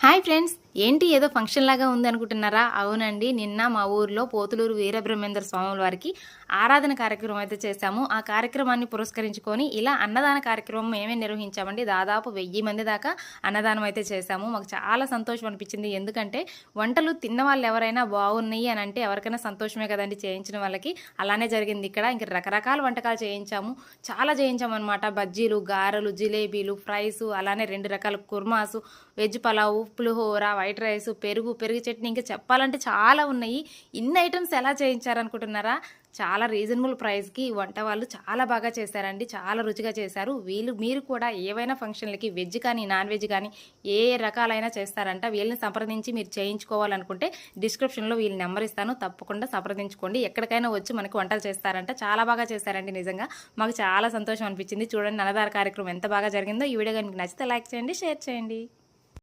Hi friends, ఏంటి ఏదో function లాగా ఉంది అనుకుంటున్నారా? అవునండి, నిన్న మా ఊర్లో పోతులూరు వీరబ్రహ్మేంద్ర స్వాముల వారికి ఆరాధన కార్యక్రమం అయితే చేశాము. ఆ కార్యక్రమాన్ని పురస్కరించుకొని ఇలా అన్నదాన కార్యక్రమం మేమే నిర్వహించామండి. దాదాపు 1000 మంది దాకా అన్నదానం అయితే చేశాము. మాకు చాలా సంతోషం అనిపించింది. ఎందుకంటే వంటలు తిన్న వాళ్ళు ఎవరైనా బాగున్నాయి అని అంటే ఎవరికైనా సంతోషమే కదండి చేయించిన వాళ్ళకి. అలానే జరిగింది ఇక్కడ. ఇంక రకరకాల వంటకాలు చేయించాము, చాలా చేయించాము అనమాట. బజ్జీలు, గారెలు, జిలేబీలు, ఫ్రైస్, అలానే 2 రకాల కుర్మాసు, వెజ్ పలావు, పులిహోర, వైట్ రైస్, పెరుగు చట్నీ, ఇంకా చెప్పాలంటే చాలా ఉన్నాయి. ఇన్ని ఐటమ్స్ ఎలా చేయించారనుకుంటున్నారా? చాలా రీజనబుల్ ప్రైస్కి వంట వాళ్ళు చాలా బాగా చేశారండి. చాలా రుచిగా చేశారు. మీరు కూడా ఏవైనా ఫంక్షన్లకి వెజ్ కానీ నాన్ వెజ్ కానీ ఏ రకాలైనా చేస్తారంట. వీళ్ళని సంప్రదించి మీరు చేయించుకోవాలనుకుంటే డిస్క్రిప్షన్లో వీళ్ళ నెంబర్ ఇస్తాను, తప్పకుండా సంప్రదించుకోండి. ఎక్కడికైనా వచ్చి మనకి వంటలు చేస్తారంట. చాలా బాగా చేశారండి. నిజంగా మాకు చాలా సంతోషం అనిపించింది. చూడండి అన్నదాన కార్యక్రమం ఎంత బాగా జరిగిందో. ఈ వీడియో మీకు నచ్చితే లైక్ చేయండి, షేర్ చేయండి.